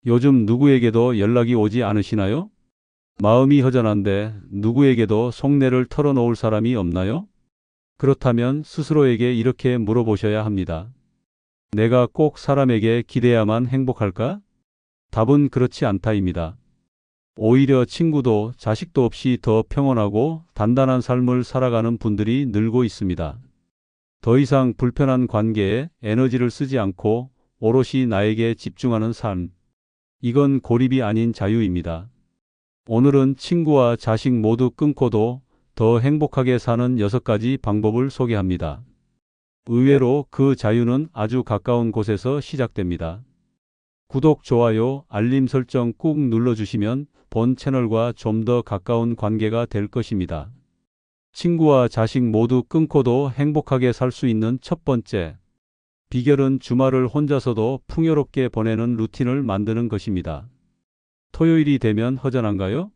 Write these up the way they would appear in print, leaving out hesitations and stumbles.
요즘 누구에게도 연락이 오지 않으시나요? 마음이 허전한데 누구에게도 속내를 털어놓을 사람이 없나요? 그렇다면 스스로에게 이렇게 물어보셔야 합니다. 내가 꼭 사람에게 기대야만 행복할까? 답은 그렇지 않다입니다. 오히려 친구도 자식도 없이 더 평온하고 단단한 삶을 살아가는 분들이 늘고 있습니다. 더 이상 불편한 관계에 에너지를 쓰지 않고 오롯이 나에게 집중하는 삶. 이건 고립이 아닌 자유입니다. 오늘은 친구와 자식 모두 끊고도 더 행복하게 사는 6가지 방법을 소개합니다. 의외로 그 자유는 아주 가까운 곳에서 시작됩니다. 구독, 좋아요, 알림 설정 꾹 눌러주시면 본 채널과 좀 더 가까운 관계가 될 것입니다. 친구와 자식 모두 끊고도 행복하게 살 수 있는 첫 번째 비결은 주말을 혼자서도 풍요롭게 보내는 루틴을 만드는 것입니다. 토요일이 되면 허전한가요?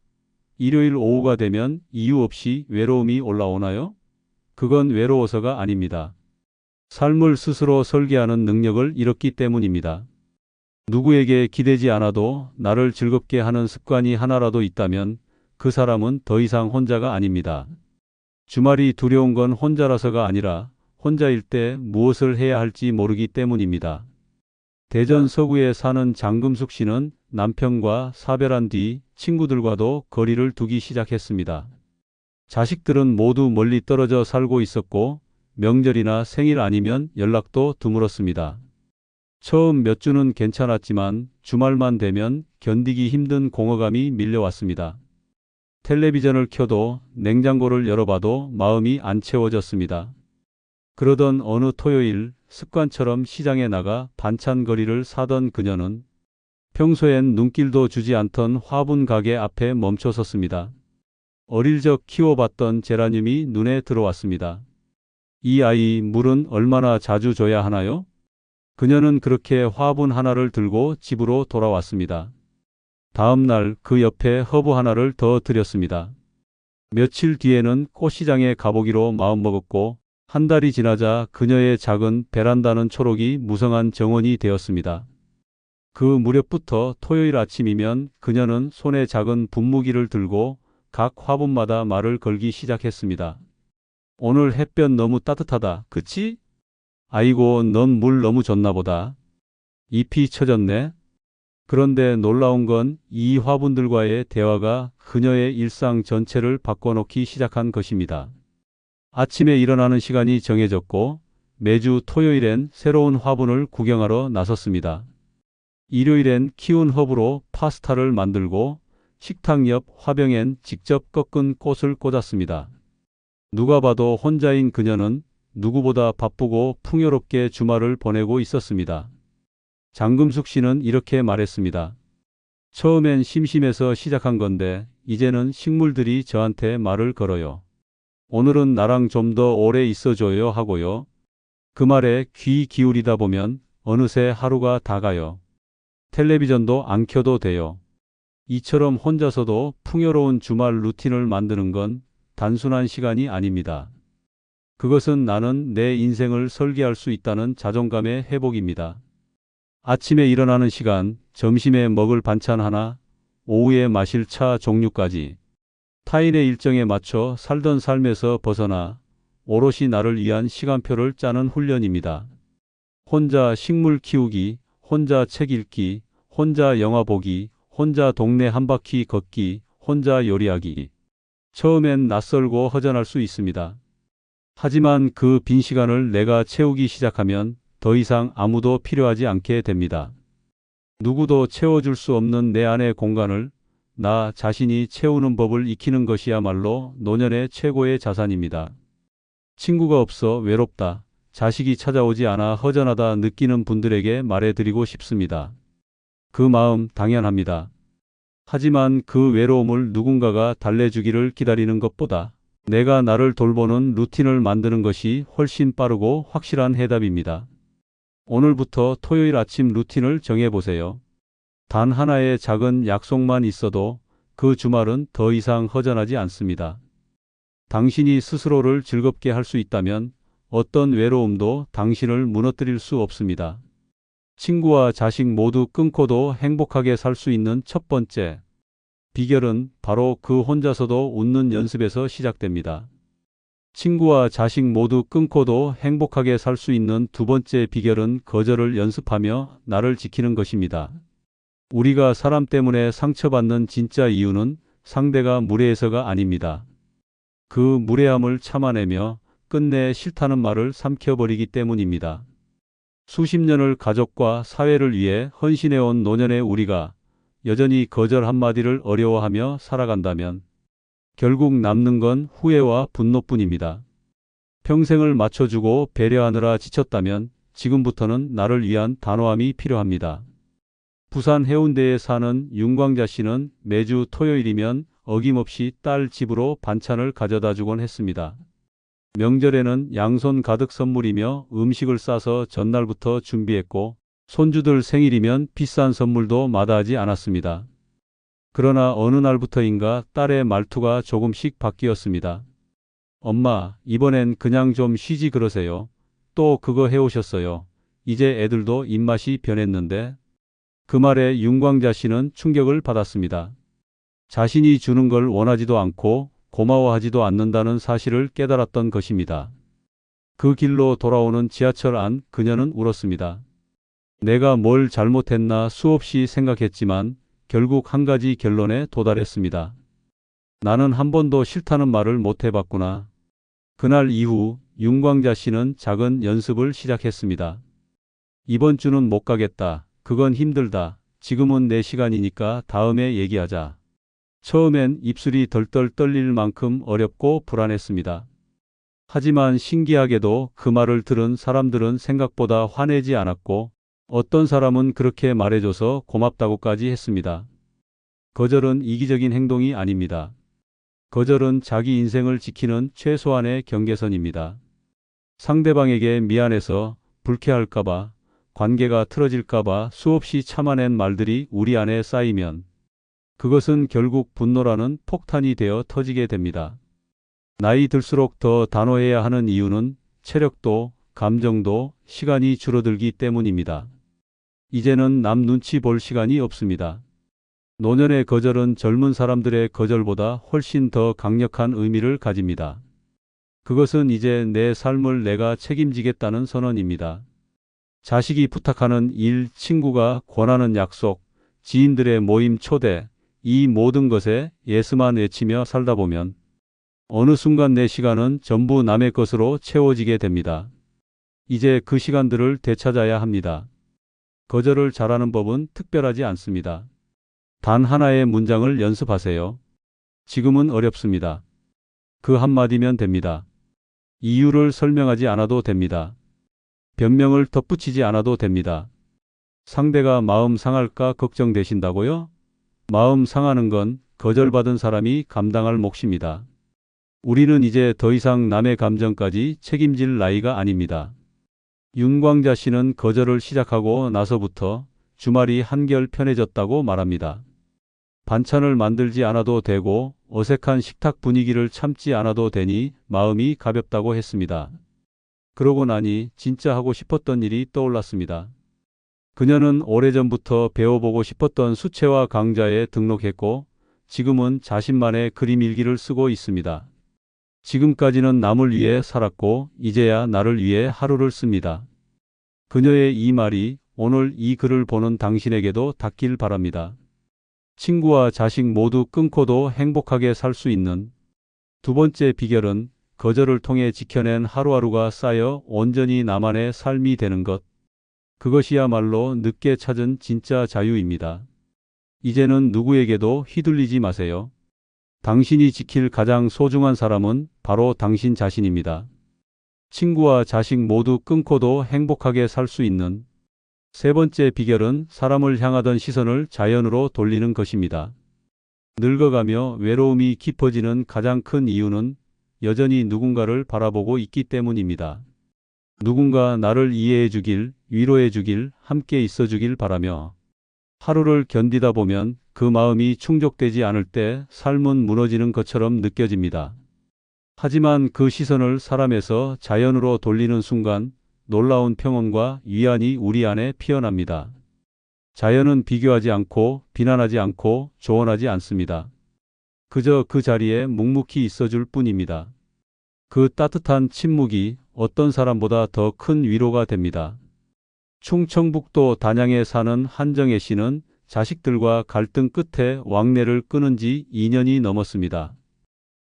일요일 오후가 되면 이유 없이 외로움이 올라오나요? 그건 외로워서가 아닙니다. 삶을 스스로 설계하는 능력을 잃었기 때문입니다. 누구에게 기대지 않아도 나를 즐겁게 하는 습관이 하나라도 있다면 그 사람은 더 이상 혼자가 아닙니다. 주말이 두려운 건 혼자라서가 아니라 혼자일 때 무엇을 해야 할지 모르기 때문입니다. 대전 서구에 사는 장금숙 씨는 남편과 사별한 뒤 친구들과도 거리를 두기 시작했습니다. 자식들은 모두 멀리 떨어져 살고 있었고 명절이나 생일 아니면 연락도 드물었습니다. 처음 몇 주는 괜찮았지만 주말만 되면 견디기 힘든 공허감이 밀려왔습니다. 텔레비전을 켜도 냉장고를 열어봐도 마음이 안 채워졌습니다. 그러던 어느 토요일 습관처럼 시장에 나가 반찬거리를 사던 그녀는 평소엔 눈길도 주지 않던 화분 가게 앞에 멈춰섰습니다. 어릴 적 키워봤던 제라늄이 눈에 들어왔습니다. 이 아이 물은 얼마나 자주 줘야 하나요? 그녀는 그렇게 화분 하나를 들고 집으로 돌아왔습니다. 다음 날 그 옆에 허브 하나를 더 들였습니다. 며칠 뒤에는 꽃시장에 가보기로 마음먹었고 한 달이 지나자 그녀의 작은 베란다는 초록이 무성한 정원이 되었습니다. 그 무렵부터 토요일 아침이면 그녀는 손에 작은 분무기를 들고 각 화분마다 말을 걸기 시작했습니다. 오늘 햇볕 너무 따뜻하다. 그치? 아이고, 넌 물 너무 줬나 보다. 잎이 처졌네. 그런데 놀라운 건 이 화분들과의 대화가 그녀의 일상 전체를 바꿔놓기 시작한 것입니다. 아침에 일어나는 시간이 정해졌고 매주 토요일엔 새로운 화분을 구경하러 나섰습니다. 일요일엔 키운 허브로 파스타를 만들고 식탁 옆 화병엔 직접 꺾은 꽃을 꽂았습니다. 누가 봐도 혼자인 그녀는 누구보다 바쁘고 풍요롭게 주말을 보내고 있었습니다. 장금숙 씨는 이렇게 말했습니다. 처음엔 심심해서 시작한 건데 이제는 식물들이 저한테 말을 걸어요. 오늘은 나랑 좀 더 오래 있어줘요 하고요. 그 말에 귀 기울이다 보면 어느새 하루가 다 가요. 텔레비전도 안 켜도 돼요. 이처럼 혼자서도 풍요로운 주말 루틴을 만드는 건 단순한 시간이 아닙니다. 그것은 나는 내 인생을 설계할 수 있다는 자존감의 회복입니다. 아침에 일어나는 시간, 점심에 먹을 반찬 하나, 오후에 마실 차 종류까지 타인의 일정에 맞춰 살던 삶에서 벗어나 오롯이 나를 위한 시간표를 짜는 훈련입니다. 혼자 식물 키우기, 혼자 책 읽기, 혼자 영화 보기, 혼자 동네 한 바퀴 걷기, 혼자 요리하기. 처음엔 낯설고 허전할 수 있습니다. 하지만 그 빈 시간을 내가 채우기 시작하면 더 이상 아무도 필요하지 않게 됩니다. 누구도 채워줄 수 없는 내 안의 공간을 나 자신이 채우는 법을 익히는 것이야말로 노년의 최고의 자산입니다. 친구가 없어 외롭다, 자식이 찾아오지 않아 허전하다 느끼는 분들에게 말해드리고 싶습니다. 그 마음 당연합니다. 하지만 그 외로움을 누군가가 달래주기를 기다리는 것보다 내가 나를 돌보는 루틴을 만드는 것이 훨씬 빠르고 확실한 해답입니다. 오늘부터 토요일 아침 루틴을 정해보세요. 단 하나의 작은 약속만 있어도 그 주말은 더 이상 허전하지 않습니다. 당신이 스스로를 즐겁게 할 수 있다면 어떤 외로움도 당신을 무너뜨릴 수 없습니다. 친구와 자식 모두 끊고도 행복하게 살 수 있는 첫 번째 비결은 바로 그 혼자서도 웃는 연습에서 시작됩니다. 친구와 자식 모두 끊고도 행복하게 살 수 있는 두 번째 비결은 거절을 연습하며 나를 지키는 것입니다. 우리가 사람 때문에 상처받는 진짜 이유는 상대가 무례해서가 아닙니다. 그 무례함을 참아내며 끝내 싫다는 말을 삼켜버리기 때문입니다. 수십 년을 가족과 사회를 위해 헌신해온 노년의 우리가 여전히 거절 한마디를 어려워하며 살아간다면 결국 남는 건 후회와 분노뿐입니다. 평생을 맞춰주고 배려하느라 지쳤다면 지금부터는 나를 위한 단호함이 필요합니다. 부산 해운대에 사는 윤광자 씨는 매주 토요일이면 어김없이 딸 집으로 반찬을 가져다 주곤 했습니다. 명절에는 양손 가득 선물이며 음식을 싸서 전날부터 준비했고 손주들 생일이면 비싼 선물도 마다하지 않았습니다. 그러나 어느 날부터인가 딸의 말투가 조금씩 바뀌었습니다. 엄마, 이번엔 그냥 좀 쉬지 그러세요. 또 그거 해오셨어요. 이제 애들도 입맛이 변했는데. 그 말에 윤광자 씨는 충격을 받았습니다. 자신이 주는 걸 원하지도 않고 고마워하지도 않는다는 사실을 깨달았던 것입니다. 그 길로 돌아오는 지하철 안 그녀는 울었습니다. 내가 뭘 잘못했나 수없이 생각했지만 결국 한 가지 결론에 도달했습니다. 나는 한 번도 싫다는 말을 못 해봤구나. 그날 이후 윤광자 씨는 작은 연습을 시작했습니다. 이번 주는 못 가겠다. 그건 힘들다. 지금은 내 시간이니까 다음에 얘기하자. 처음엔 입술이 덜덜 떨릴 만큼 어렵고 불안했습니다. 하지만 신기하게도 그 말을 들은 사람들은 생각보다 화내지 않았고 어떤 사람은 그렇게 말해줘서 고맙다고까지 했습니다. 거절은 이기적인 행동이 아닙니다. 거절은 자기 인생을 지키는 최소한의 경계선입니다. 상대방에게 미안해서 불쾌할까봐, 관계가 틀어질까봐 수없이 참아낸 말들이 우리 안에 쌓이면 그것은 결국 분노라는 폭탄이 되어 터지게 됩니다. 나이 들수록 더 단호해야 하는 이유는 체력도, 감정도, 시간이 줄어들기 때문입니다. 이제는 남 눈치 볼 시간이 없습니다. 노년의 거절은 젊은 사람들의 거절보다 훨씬 더 강력한 의미를 가집니다. 그것은 이제 내 삶을 내가 책임지겠다는 선언입니다. 자식이 부탁하는 일, 친구가 권하는 약속, 지인들의 모임 초대, 이 모든 것에 예스만 외치며 살다 보면 어느 순간 내 시간은 전부 남의 것으로 채워지게 됩니다. 이제 그 시간들을 되찾아야 합니다. 거절을 잘하는 법은 특별하지 않습니다. 단 하나의 문장을 연습하세요. 지금은 어렵습니다. 그 한마디면 됩니다. 이유를 설명하지 않아도 됩니다. 변명을 덧붙이지 않아도 됩니다. 상대가 마음 상할까 걱정되신다고요? 마음 상하는 건 거절받은 사람이 감당할 몫입니다. 우리는 이제 더 이상 남의 감정까지 책임질 나이가 아닙니다. 윤광자 씨는 거절을 시작하고 나서부터 주말이 한결 편해졌다고 말합니다. 반찬을 만들지 않아도 되고 어색한 식탁 분위기를 참지 않아도 되니 마음이 가볍다고 했습니다. 그러고 나니 진짜 하고 싶었던 일이 떠올랐습니다. 그녀는 오래전부터 배워보고 싶었던 수채화 강좌에 등록했고 지금은 자신만의 그림 일기를 쓰고 있습니다. 지금까지는 남을 위해 살았고 이제야 나를 위해 하루를 씁니다. 그녀의 이 말이 오늘 이 글을 보는 당신에게도 닿길 바랍니다. 친구와 자식 모두 끊고도 행복하게 살 수 있는 두 번째 비결은 거절을 통해 지켜낸 하루하루가 쌓여 온전히 나만의 삶이 되는 것. 그것이야말로 늦게 찾은 진짜 자유입니다. 이제는 누구에게도 휘둘리지 마세요. 당신이 지킬 가장 소중한 사람은 바로 당신 자신입니다. 친구와 자식 모두 끊고도 행복하게 살 수 있는 세 번째 비결은 사람을 향하던 시선을 자연으로 돌리는 것입니다. 늙어가며 외로움이 깊어지는 가장 큰 이유는 여전히 누군가를 바라보고 있기 때문입니다. 누군가 나를 이해해 주길, 위로해 주길, 함께 있어 주길 바라며 하루를 견디다 보면 그 마음이 충족되지 않을 때 삶은 무너지는 것처럼 느껴집니다. 하지만 그 시선을 사람에서 자연으로 돌리는 순간 놀라운 평온과 위안이 우리 안에 피어납니다. 자연은 비교하지 않고 비난하지 않고 조언하지 않습니다. 그저 그 자리에 묵묵히 있어줄 뿐입니다. 그 따뜻한 침묵이 어떤 사람보다 더 큰 위로가 됩니다. 충청북도 단양에 사는 한정혜 씨는 자식들과 갈등 끝에 왕래를 끊은 지 2년이 넘었습니다.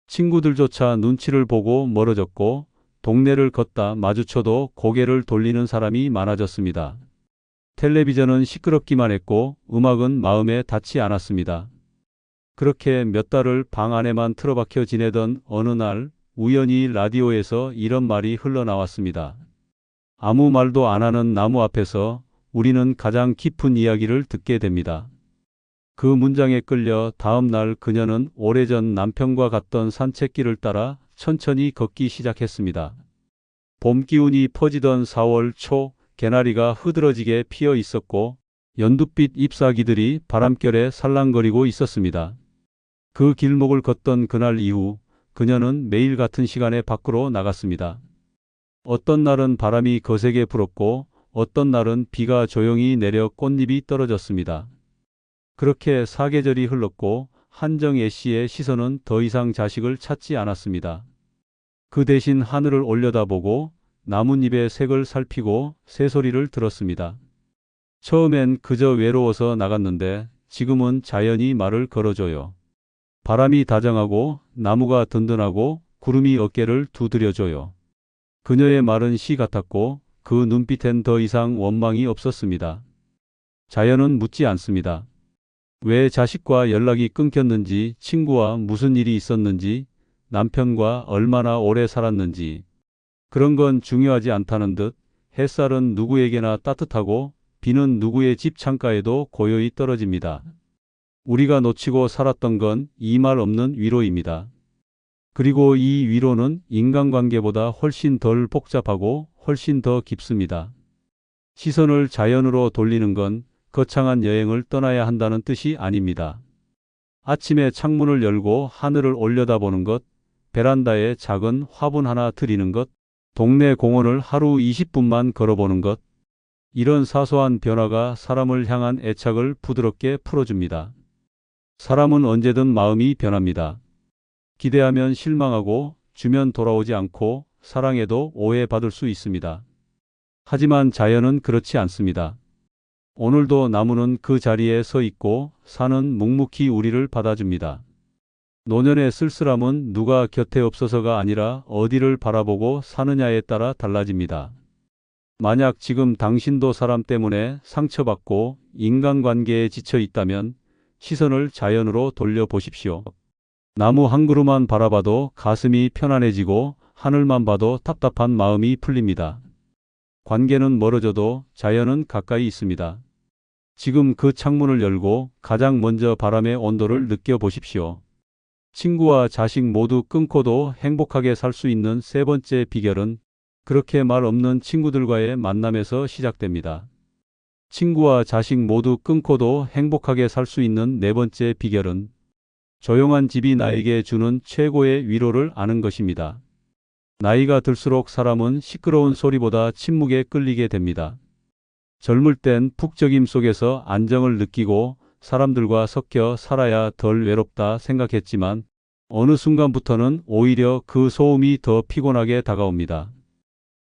친구들조차 눈치를 보고 멀어졌고 동네를 걷다 마주쳐도 고개를 돌리는 사람이 많아졌습니다. 텔레비전은 시끄럽기만 했고 음악은 마음에 닿지 않았습니다. 그렇게 몇 달을 방 안에만 틀어박혀 지내던 어느 날 우연히 라디오에서 이런 말이 흘러나왔습니다. 아무 말도 안 하는 나무 앞에서 우리는 가장 깊은 이야기를 듣게 됩니다. 그 문장에 끌려 다음 날 그녀는 오래전 남편과 갔던 산책길을 따라 천천히 걷기 시작했습니다. 봄 기운이 퍼지던 4월 초 개나리가 흐드러지게 피어 있었고 연두빛 잎사귀들이 바람결에 살랑거리고 있었습니다. 그 길목을 걷던 그날 이후 그녀는 매일 같은 시간에 밖으로 나갔습니다. 어떤 날은 바람이 거세게 불었고 어떤 날은 비가 조용히 내려 꽃잎이 떨어졌습니다. 그렇게 사계절이 흘렀고 한정혜 씨의 시선은 더 이상 자식을 찾지 않았습니다. 그 대신 하늘을 올려다보고 나뭇잎의 색을 살피고 새소리를 들었습니다. 처음엔 그저 외로워서 나갔는데 지금은 자연이 말을 걸어줘요. 바람이 다정하고 나무가 든든하고 구름이 어깨를 두드려줘요. 그녀의 말은 시 같았고 그 눈빛엔 더 이상 원망이 없었습니다. 자연은 묻지 않습니다. 왜 자식과 연락이 끊겼는지, 친구와 무슨 일이 있었는지, 남편과 얼마나 오래 살았는지 그런 건 중요하지 않다는 듯 햇살은 누구에게나 따뜻하고 비는 누구의 집 창가에도 고요히 떨어집니다. 우리가 놓치고 살았던 건 이 말 없는 위로입니다. 그리고 이 위로는 인간관계보다 훨씬 덜 복잡하고 훨씬 더 깊습니다. 시선을 자연으로 돌리는 건 거창한 여행을 떠나야 한다는 뜻이 아닙니다. 아침에 창문을 열고 하늘을 올려다보는 것, 베란다에 작은 화분 하나 들이는 것, 동네 공원을 하루 20분만 걸어보는 것, 이런 사소한 변화가 사람을 향한 애착을 부드럽게 풀어줍니다. 사람은 언제든 마음이 변합니다. 기대하면 실망하고 주면 돌아오지 않고 사랑해도 오해받을 수 있습니다. 하지만 자연은 그렇지 않습니다. 오늘도 나무는 그 자리에 서 있고 산은 묵묵히 우리를 받아줍니다. 노년의 쓸쓸함은 누가 곁에 없어서가 아니라 어디를 바라보고 사느냐에 따라 달라집니다. 만약 지금 당신도 사람 때문에 상처받고 인간관계에 지쳐 있다면 시선을 자연으로 돌려보십시오. 나무 한 그루만 바라봐도 가슴이 편안해지고 하늘만 봐도 답답한 마음이 풀립니다. 관계는 멀어져도 자연은 가까이 있습니다. 지금 그 창문을 열고 가장 먼저 바람의 온도를 느껴보십시오. 친구와 자식 모두 끊고도 행복하게 살 수 있는 세 번째 비결은 그렇게 말 없는 친구들과의 만남에서 시작됩니다. 친구와 자식 모두 끊고도 행복하게 살 수 있는 네 번째 비결은 조용한 집이 나에게 주는 최고의 위로를 아는 것입니다. 나이가 들수록 사람은 시끄러운 소리보다 침묵에 끌리게 됩니다. 젊을 땐 북적임 속에서 안정을 느끼고 사람들과 섞여 살아야 덜 외롭다 생각했지만 어느 순간부터는 오히려 그 소음이 더 피곤하게 다가옵니다.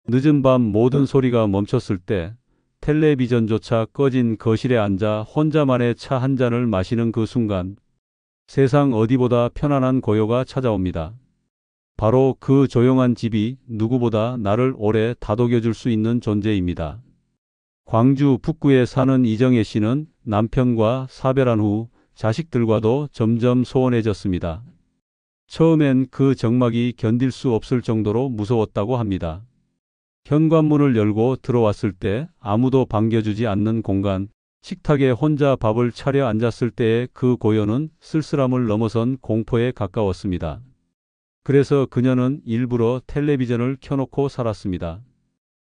늦은 밤 모든 소리가 멈췄을 때 텔레비전조차 꺼진 거실에 앉아 혼자만의 차 한 잔을 마시는 그 순간 세상 어디보다 편안한 고요가 찾아옵니다. 바로 그 조용한 집이 누구보다 나를 오래 다독여줄 수 있는 존재입니다. 광주 북구에 사는 이정혜 씨는 남편과 사별한 후 자식들과도 점점 소원해졌습니다. 처음엔 그 적막이 견딜 수 없을 정도로 무서웠다고 합니다. 현관문을 열고 들어왔을 때 아무도 반겨주지 않는 공간, 식탁에 혼자 밥을 차려 앉았을 때의 그 고요는 쓸쓸함을 넘어선 공포에 가까웠습니다. 그래서 그녀는 일부러 텔레비전을 켜놓고 살았습니다.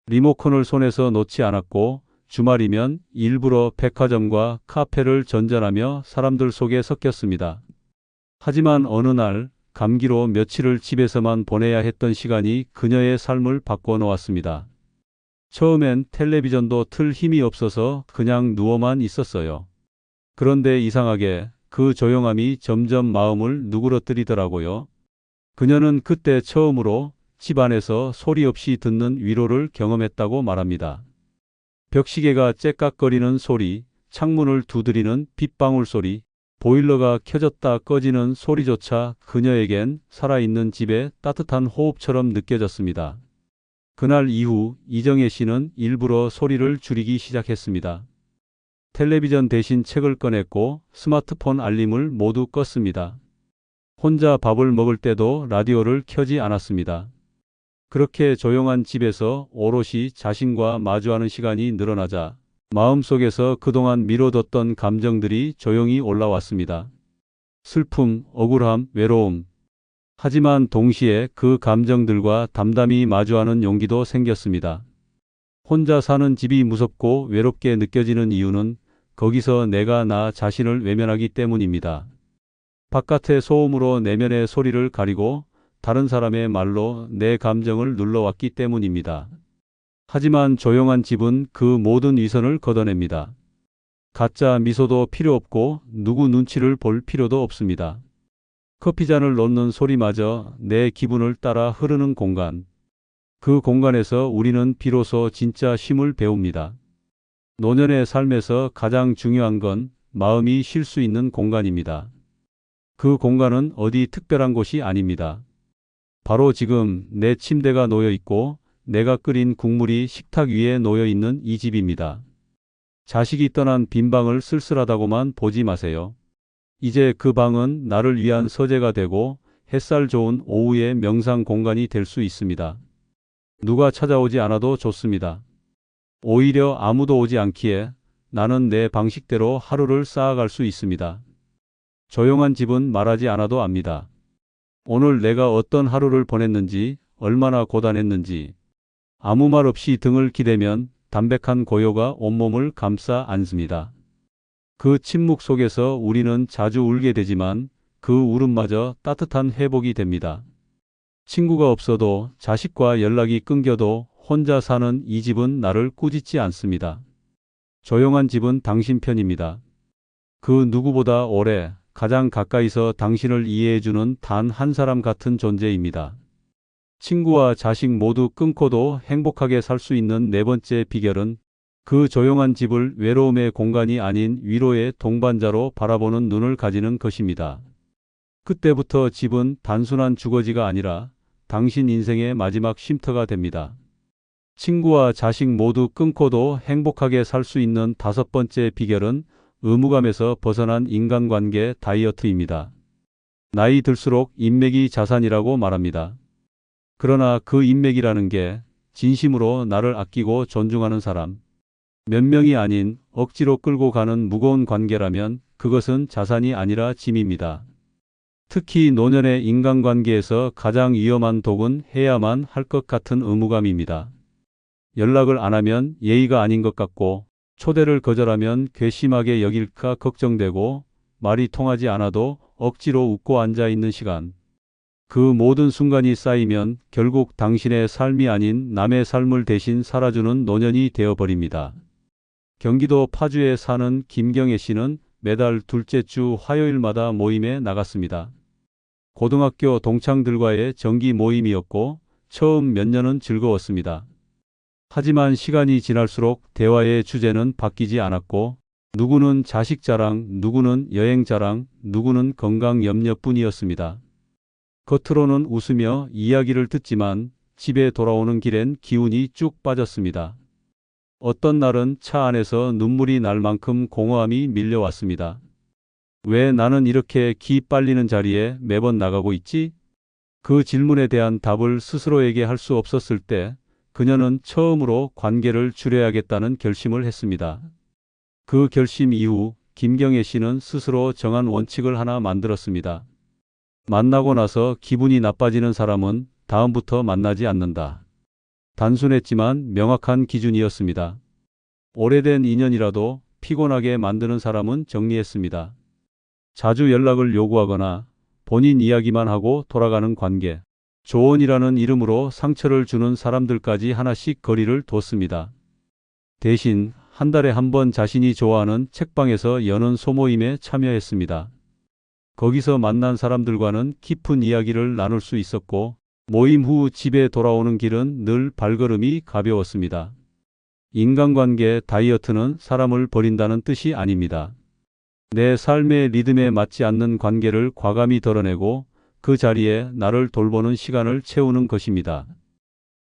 리모컨을 손에서 놓지 않았고 주말이면 일부러 백화점과 카페를 전전하며 사람들 속에 섞였습니다. 하지만 어느 날 감기로 며칠을 집에서만 보내야 했던 시간이 그녀의 삶을 바꿔 놓았습니다. 처음엔 텔레비전도 틀 힘이 없어서 그냥 누워만 있었어요. 그런데 이상하게 그 조용함이 점점 마음을 누그러뜨리더라고요. 그녀는 그때 처음으로 집안에서 소리 없이 듣는 위로를 경험했다고 말합니다. 벽시계가 째깍거리는 소리, 창문을 두드리는 빗방울 소리, 보일러가 켜졌다 꺼지는 소리조차 그녀에겐 살아있는 집의 따뜻한 호흡처럼 느껴졌습니다. 그날 이후 이정혜 씨는 일부러 소리를 줄이기 시작했습니다. 텔레비전 대신 책을 꺼냈고 스마트폰 알림을 모두 껐습니다. 혼자 밥을 먹을 때도 라디오를 켜지 않았습니다. 그렇게 조용한 집에서 오롯이 자신과 마주하는 시간이 늘어나자 마음속에서 그동안 미뤄뒀던 감정들이 조용히 올라왔습니다. 슬픔, 억울함, 외로움. 하지만 동시에 그 감정들과 담담히 마주하는 용기도 생겼습니다. 혼자 사는 집이 무섭고 외롭게 느껴지는 이유는 거기서 내가 나 자신을 외면하기 때문입니다. 바깥의 소음으로 내면의 소리를 가리고 다른 사람의 말로 내 감정을 눌러왔기 때문입니다. 하지만 조용한 집은 그 모든 위선을 걷어냅니다. 가짜 미소도 필요 없고 누구 눈치를 볼 필요도 없습니다. 커피잔을 놓는 소리마저 내 기분을 따라 흐르는 공간. 그 공간에서 우리는 비로소 진짜 쉼을 배웁니다. 노년의 삶에서 가장 중요한 건 마음이 쉴 수 있는 공간입니다. 그 공간은 어디 특별한 곳이 아닙니다. 바로 지금 내 침대가 놓여 있고 내가 끓인 국물이 식탁 위에 놓여 있는 이 집입니다. 자식이 떠난 빈 방을 쓸쓸하다고만 보지 마세요. 이제 그 방은 나를 위한 서재가 되고 햇살 좋은 오후의 명상 공간이 될 수 있습니다. 누가 찾아오지 않아도 좋습니다. 오히려 아무도 오지 않기에 나는 내 방식대로 하루를 쌓아갈 수 있습니다. 조용한 집은 말하지 않아도 압니다. 오늘 내가 어떤 하루를 보냈는지, 얼마나 고단했는지. 아무 말 없이 등을 기대면 담백한 고요가 온몸을 감싸 안습니다. 그 침묵 속에서 우리는 자주 울게 되지만 그 울음마저 따뜻한 회복이 됩니다. 친구가 없어도 자식과 연락이 끊겨도 혼자 사는 이 집은 나를 꾸짖지 않습니다. 조용한 집은 당신 편입니다. 그 누구보다 오래 가장 가까이서 당신을 이해해주는 단 한 사람 같은 존재입니다. 친구와 자식 모두 끊고도 행복하게 살 수 있는 네 번째 비결은 그 조용한 집을 외로움의 공간이 아닌 위로의 동반자로 바라보는 눈을 가지는 것입니다. 그때부터 집은 단순한 주거지가 아니라 당신 인생의 마지막 쉼터가 됩니다. 친구와 자식 모두 끊고도 행복하게 살 수 있는 다섯 번째 비결은 의무감에서 벗어난 인간관계 다이어트입니다. 나이 들수록 인맥이 자산이라고 말합니다. 그러나 그 인맥이라는 게 진심으로 나를 아끼고 존중하는 사람, 몇 명이 아닌 억지로 끌고 가는 무거운 관계라면 그것은 자산이 아니라 짐입니다. 특히 노년의 인간관계에서 가장 위험한 독은 해야만 할 것 같은 의무감입니다. 연락을 안 하면 예의가 아닌 것 같고 초대를 거절하면 괘씸하게 여길까 걱정되고 말이 통하지 않아도 억지로 웃고 앉아 있는 시간. 그 모든 순간이 쌓이면 결국 당신의 삶이 아닌 남의 삶을 대신 살아주는 노년이 되어버립니다. 경기도 파주에 사는 김경애 씨는 매달 둘째 주 화요일마다 모임에 나갔습니다. 고등학교 동창들과의 정기 모임이었고 처음 몇 년은 즐거웠습니다. 하지만 시간이 지날수록 대화의 주제는 바뀌지 않았고 누구는 자식 자랑, 누구는 여행 자랑, 누구는 건강 염려뿐이었습니다. 겉으로는 웃으며 이야기를 듣지만 집에 돌아오는 길엔 기운이 쭉 빠졌습니다. 어떤 날은 차 안에서 눈물이 날 만큼 공허함이 밀려왔습니다. 왜 나는 이렇게 기 빨리는 자리에 매번 나가고 있지? 그 질문에 대한 답을 스스로에게 할 수 없었을 때 그녀는 처음으로 관계를 줄여야겠다는 결심을 했습니다. 그 결심 이후 김경애 씨는 스스로 정한 원칙을 하나 만들었습니다. 만나고 나서 기분이 나빠지는 사람은 다음부터 만나지 않는다. 단순했지만 명확한 기준이었습니다. 오래된 인연이라도 피곤하게 만드는 사람은 정리했습니다. 자주 연락을 요구하거나 본인 이야기만 하고 돌아가는 관계, 조언이라는 이름으로 상처를 주는 사람들까지 하나씩 거리를 뒀습니다. 대신 한 달에 한 번 자신이 좋아하는 책방에서 여는 소모임에 참여했습니다. 거기서 만난 사람들과는 깊은 이야기를 나눌 수 있었고 모임 후 집에 돌아오는 길은 늘 발걸음이 가벼웠습니다. 인간관계 다이어트는 사람을 버린다는 뜻이 아닙니다. 내 삶의 리듬에 맞지 않는 관계를 과감히 덜어내고 그 자리에 나를 돌보는 시간을 채우는 것입니다.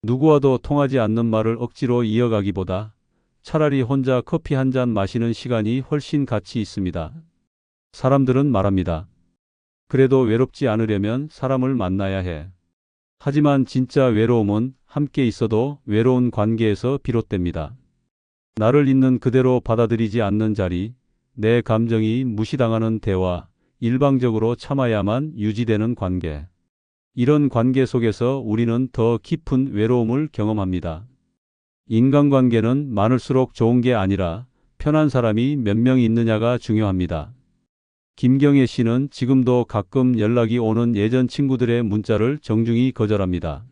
누구와도 통하지 않는 말을 억지로 이어가기보다 차라리 혼자 커피 한 잔 마시는 시간이 훨씬 가치 있습니다. 사람들은 말합니다. 그래도 외롭지 않으려면 사람을 만나야 해. 하지만 진짜 외로움은 함께 있어도 외로운 관계에서 비롯됩니다. 나를 있는 그대로 받아들이지 않는 자리, 내 감정이 무시당하는 대화, 일방적으로 참아야만 유지되는 관계. 이런 관계 속에서 우리는 더 깊은 외로움을 경험합니다. 인간관계는 많을수록 좋은 게 아니라 편한 사람이 몇 명 있느냐가 중요합니다. 김경애 씨는 지금도 가끔 연락이 오는 예전 친구들의 문자를 정중히 거절합니다.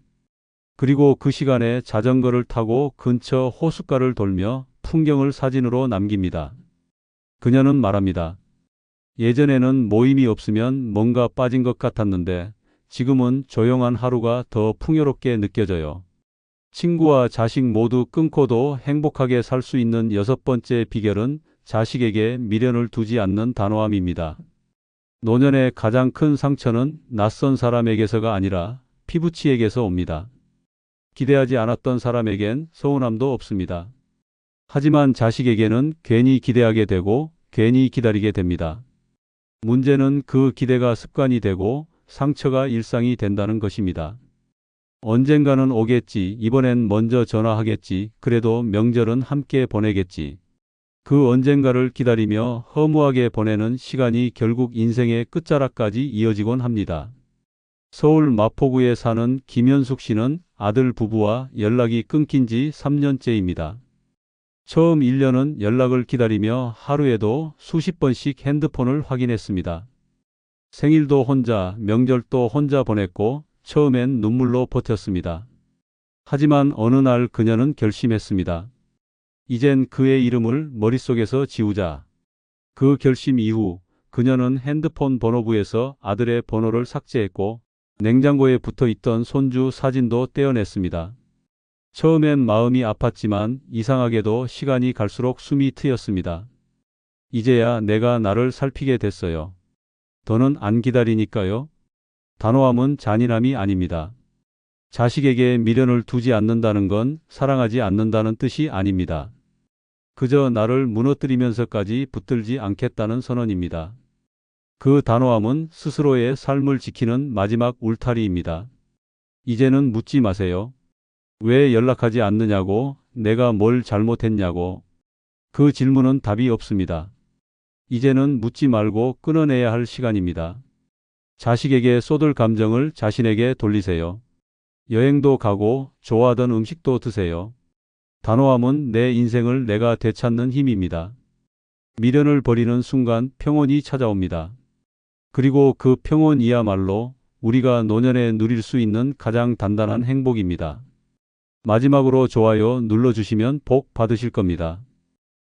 그리고 그 시간에 자전거를 타고 근처 호숫가를 돌며 풍경을 사진으로 남깁니다. 그녀는 말합니다. 예전에는 모임이 없으면 뭔가 빠진 것 같았는데 지금은 조용한 하루가 더 풍요롭게 느껴져요. 친구와 자식 모두 끊고도 행복하게 살 수 있는 6번째 비결은 자식에게 미련을 두지 않는 단호함입니다. 노년의 가장 큰 상처는 낯선 사람에게서가 아니라 피부치에게서 옵니다. 기대하지 않았던 사람에겐 서운함도 없습니다. 하지만 자식에게는 괜히 기대하게 되고 괜히 기다리게 됩니다. 문제는 그 기대가 습관이 되고 상처가 일상이 된다는 것입니다. 언젠가는 오겠지. 이번엔 먼저 전화하겠지. 그래도 명절은 함께 보내겠지. 그 언젠가를 기다리며 허무하게 보내는 시간이 결국 인생의 끝자락까지 이어지곤 합니다. 서울 마포구에 사는 김현숙 씨는 아들 부부와 연락이 끊긴 지 3년째입니다. 처음 1년은 연락을 기다리며 하루에도 수십 번씩 핸드폰을 확인했습니다. 생일도 혼자, 명절도 혼자 보냈고 처음엔 눈물로 버텼습니다. 하지만 어느 날 그녀는 결심했습니다. 이젠 그의 이름을 머릿속에서 지우자. 그 결심 이후 그녀는 핸드폰 번호부에서 아들의 번호를 삭제했고 냉장고에 붙어있던 손주 사진도 떼어냈습니다. 처음엔 마음이 아팠지만 이상하게도 시간이 갈수록 숨이 트였습니다. 이제야 내가 나를 살피게 됐어요. 더는 안 기다리니까요. 단호함은 잔인함이 아닙니다. 자식에게 미련을 두지 않는다는 건 사랑하지 않는다는 뜻이 아닙니다. 그저 나를 무너뜨리면서까지 붙들지 않겠다는 선언입니다. 그 단호함은 스스로의 삶을 지키는 마지막 울타리입니다. 이제는 묻지 마세요. 왜 연락하지 않느냐고, 내가 뭘 잘못했냐고. 그 질문은 답이 없습니다. 이제는 묻지 말고 끊어내야 할 시간입니다. 자식에게 쏟을 감정을 자신에게 돌리세요. 여행도 가고 좋아하던 음식도 드세요. 단호함은 내 인생을 내가 되찾는 힘입니다. 미련을 버리는 순간 평온이 찾아옵니다. 그리고 그 평온이야말로 우리가 노년에 누릴 수 있는 가장 단단한 행복입니다. 마지막으로 좋아요 눌러주시면 복 받으실 겁니다.